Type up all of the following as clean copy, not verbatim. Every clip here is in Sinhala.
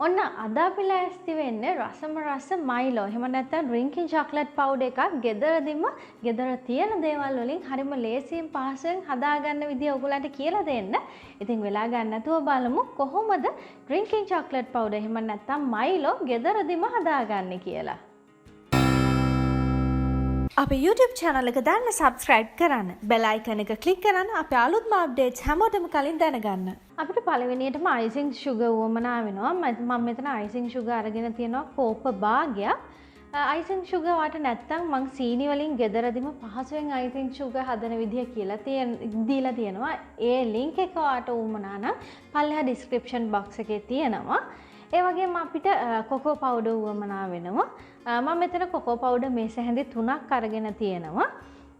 ඔන්න අද අපි ලෑස්ති වෙන්නේ රසම රස මයිලෝ. එහෙම නැත්නම් ඩ්‍රින්කින් චොක්ලට් පවුඩර් එකක් ගෙදරදීම ගෙදර තියෙන දේවල් වලින් හරිම ලේසියෙන් පහසුවෙන් හදාගන්න විදිය ඔයගොල්ලන්ට කියලා දෙන්න. ඉතින් වෙලා ගන්න නැතුව බලමු කොහොමද ඩ්‍රින්කින් චොක්ලට් පවුඩර් එහෙම නැත්නම් මයිලෝ ගෙදරදීම හදාගන්නේ කියලා. අපේ YouTube channel එක දැන් subscribe කරන්න. bell icon එක click කරන්න අපේ අලුත්ම updates හැමෝටම කලින් දැනගන්න. අපිට පළවෙනියටම icing sugar වුවමනා වෙනවා. මම මෙතන icing sugar අරගෙන තියෙනවා කෝප භාගයක්. icing sugar වාට නැත්තම් මං සීනි වලින් ගෙදරදිම පහසුවෙන් icing sugar හදන විදිය කියලා දීලා තියෙනවා. ඒ link එක වාට වුවමනා නම් පල්ලෙහා description box එකේ තියෙනවා. ඒ වගේම අපිට කොකෝ පවුඩර් වුවමනා වෙනවා. මම මෙතන කොකෝ පවුඩර් මේස හැඳි 3ක් අරගෙන තියෙනවා.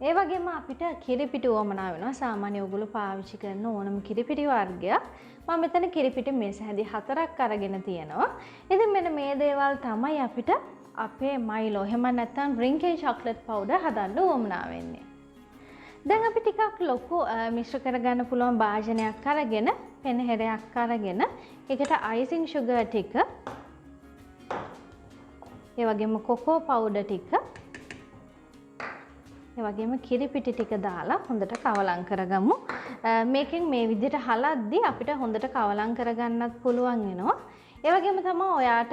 ඒ වගේම අපිට කිරිපිටි වුවමනා වෙනවා. සාමාන්‍ය ඔයගොල්ලෝ පාවිච්චි කරන ඕනම කිරිපිටි වර්ගයක්. මම මෙතන කිරිපිටි මේස හැඳි 4ක් අරගෙන තියෙනවා. ඉතින් මෙන්න මේ දේවල් තමයි අපිට අපේ මයිලෝ එහෙම නැත්නම් ඩ්‍රින්කින් චොක්ලට් පවුඩර් හදන්න වුවමනා වෙන්නේ. දැන් අපි ටිකක් ලොකු මිශ්‍ර කරගන්න පුළුවන් භාජනයක් අරගෙන පෙනහෙරයක් අරගෙන ඒකට icing sugar ටික ඒ වගේම කොකෝ පවුඩර් ටික ඒ වගේම කිරිපිටි ටික දාලා හොඳට කවලම් කරගමු. මේකෙන් මේ විදිහට හලද්දී අපිට හොඳට කවලම් කරගන්නත් පුළුවන් වෙනවා. ඒ වගේම තමයි ඔයාට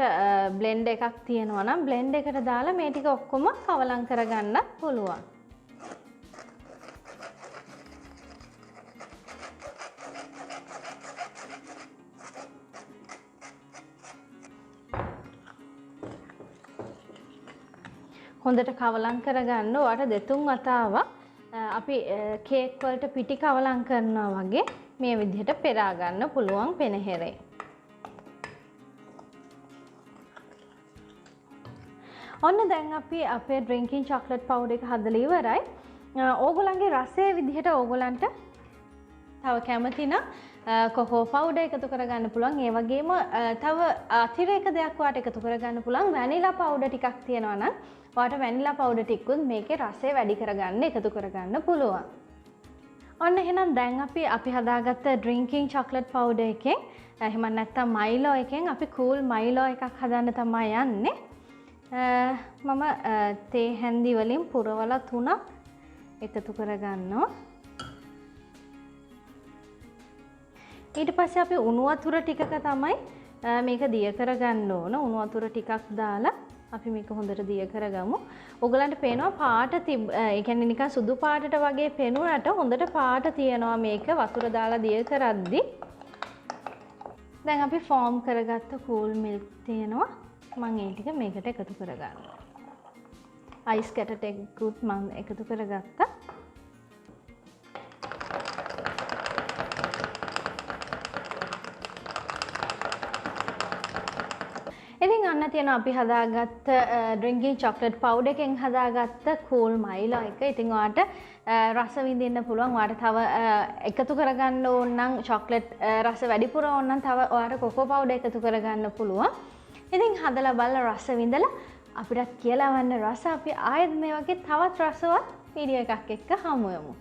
බ්ලෙන්ඩ් එකක් තියෙනවා නම් බ්ලෙන්ඩ් එකට දාලා මේ ටික ඔක්කොම කවලම් කරගන්නත් පුළුවන්. හොඳට කවලම් කරගන්න. ඔයාට දෙතුන් වතාවක් අපි කේක් වලට පිටි කවලම් කරනවා වගේ මේ විදිහට පෙරා ගන්න පුළුවන් පෙනහෙරේ. ඔන්න දැන් අපි අපේ ඩ්‍රින්කින් චොක්ලට් පවුඩර් එක හදලා ඉවරයි. ඕගොල්ලන්ගේ රසයේ විදිහට ඕගොල්ලන්ට තව කැමති නම් කොකෝ පවුඩර් එකතු කරගන්න පුළුවන්. ඒ වගේම තව අතිරේක දෙයක් වාට එකතු කරගන්න පුළුවන්. වැනිලා පවුඩර් ටිකක් තියෙනවා නම් වාට වැනිලා පවුඩර් ටිකකුත් මේකේ රසය වැඩි කරගන්න එකතු කරගන්න පුළුවන්. ඔන්න එහෙනම් දැන් අපි හදාගත්ත ඩ්‍රින්කින් චොක්ලට් පවුඩර් එකෙන් එහෙම නැත්නම් මයිලෝ එකෙන් අපි කූල් මයිලෝ එකක් හදන්න තමයි යන්නේ. මම තේ හැන්දි වලින් පුරවලා 3ක් එකතු කරගන්නවා. ඊට පස්සේ අපි උණු වතුර ටිකක තමයි මේක දිය කරගන්න ඕන. උණු වතුර ටිකක් දාලා අපි මේක හොඳට දිය කරගමු. ඔයගලන්ට පේනවා පාට ඒ කියන්නේ නිකන් සුදු පාටට වගේ පෙනුනට හොඳට පාට තියෙනවා මේක වතුර දාලා දිය කරද්දි. දැන් අපි ෆෝම් කරගත්ත කූල් මිල්ක් තියෙනවා. මම ඒ ටික මේකට එකතු කරගන්නවා. අයිස් කැට ටිකකුත් මම එකතු කරගත්තා. ඉතින් අන්න තියෙනවා අපි හදාගත්ත ඩ්‍රින්කින් චොක්ලට් පවුඩර් එකෙන් හදාගත්ත කූල් මයිලෝ එක. ඉතින් ඔයාට රස විඳින්න පුළුවන්. ඔයාට තව එකතු කරගන්න ඕන නම් චොක්ලට් රස වැඩිපුර ඕන නම් තව ඔයාට කොකෝ පවුඩර් එකතු කරගන්න පුළුවන්. ඉතින් හදලා බලලා රස විඳලා අපිට කියලා වන්න රස අපි ආයෙත් මේ වගේ තවත් රසවත් වීඩියෝ එකක් එක්ක හමු වෙමු.